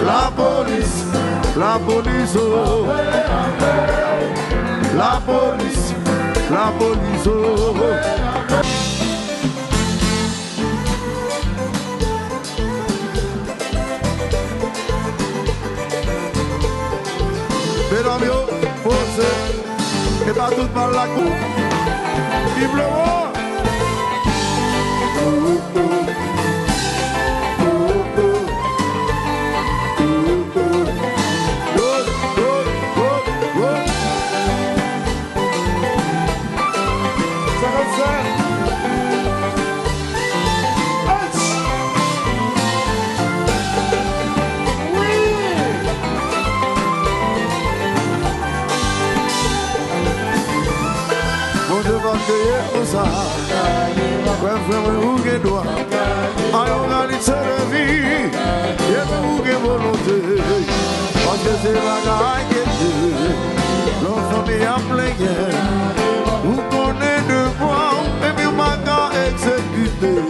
La police, la police, oh. La police, la police, oh. Mesdames, posez, et pas tout par la cour. Vive le roi. Ça, ouais, frère, vous qui doit, allons à l'issue de vie, et vous qui volonté, parce que c'est la gagne que Dieu, l'enfant est à plein, vous connaissez de moi, et puis ma gare exécutée.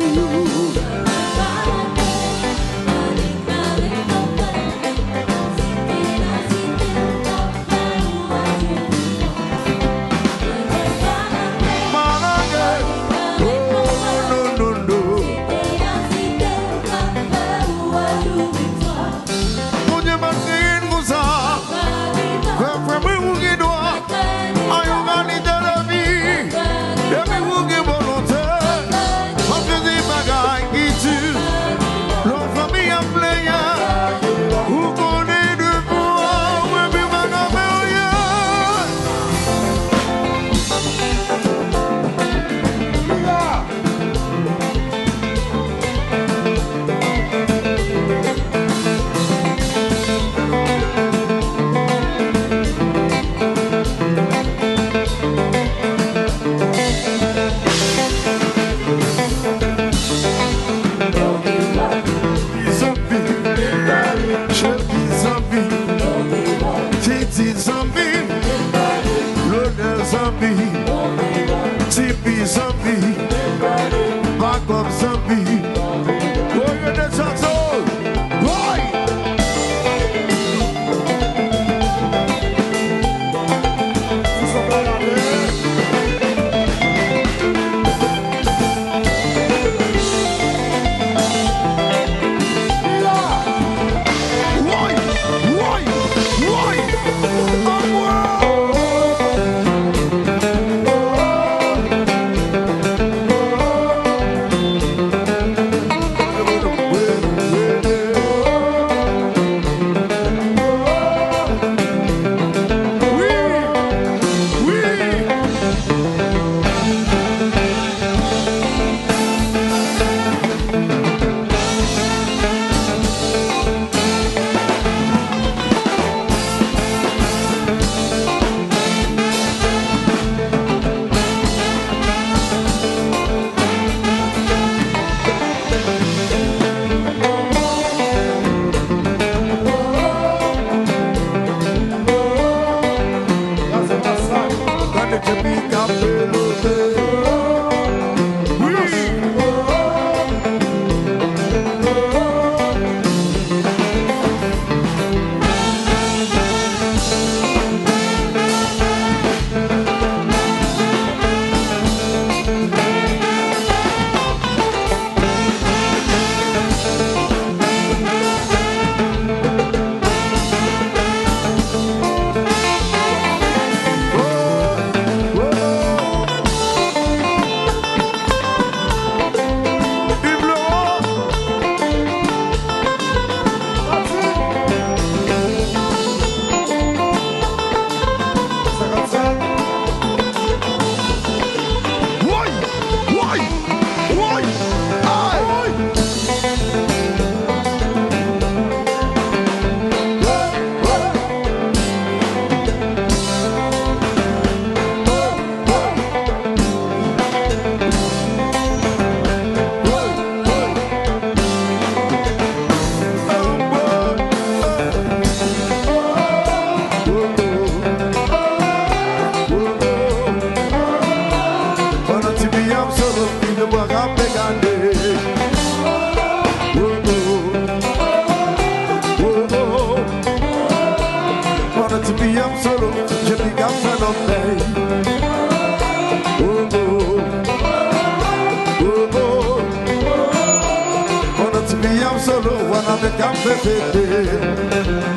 Me I'm solo when I'm a cafe. Yeah.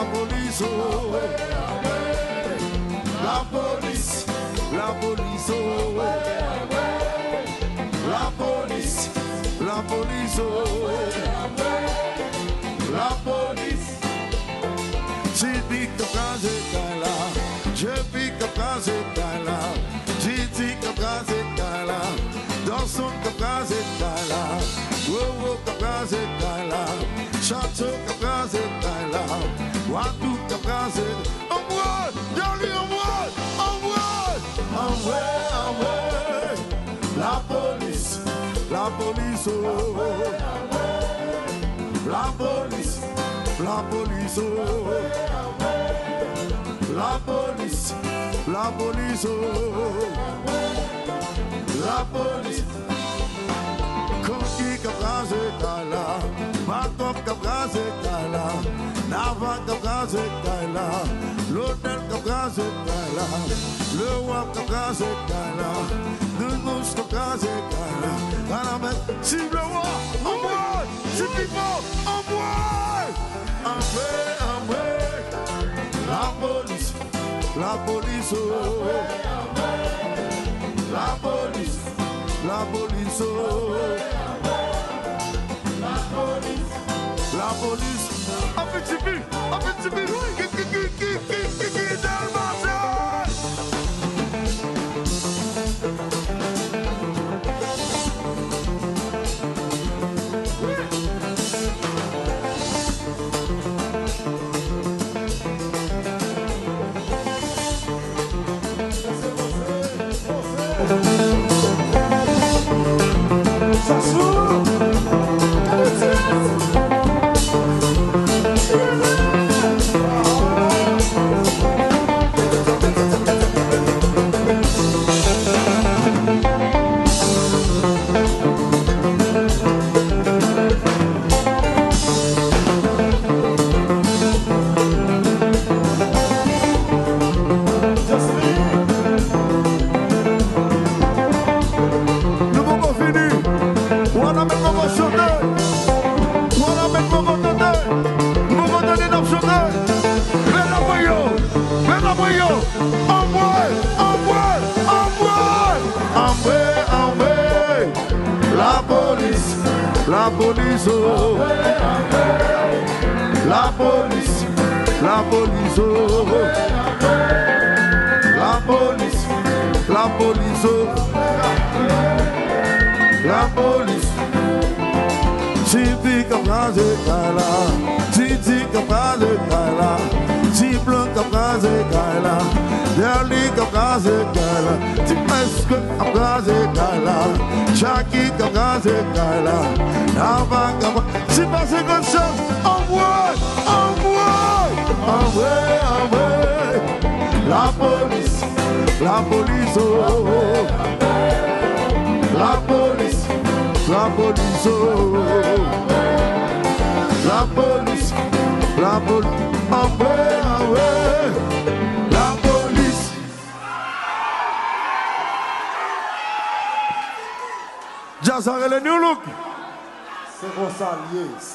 police, oh. La police, la police, oh. La police, oh. La police. Je pique up Gazekala, je pique up Gazekala, Jiti up Gazekala, Dawson up Gazekala, Wowo up Gazekala, Chateau up Gazekala, Watu up Gazekala. Onward, Jolly, onward, onward, onward. La police, oh. La police, oh. La police, oh. La police. Koki kabraze kala, Makop kabraze kala, Nava kabraze kala, l'hôtel kabraze kala, le wap kabraze kala, le mousse kabraze kala. Kalamet, si le wap, en bois, si people, en bois, en vrai. La police, oh. La police, oh. La police, un petit peu, qui dans le marché. La police, oh. La police, oh. La police, oh. La police. Tipi kapraze kala, titi kapraze kala, tiplan kapraze kala, derli kapraze kala, tipeske kapraze kala, chaki kapraze kala, nava kapraze. Si passe comme ça, envoie. La police, oh. La police, oh. La police, envoie. La police. Jazz le new look. C'est pour ça, lié.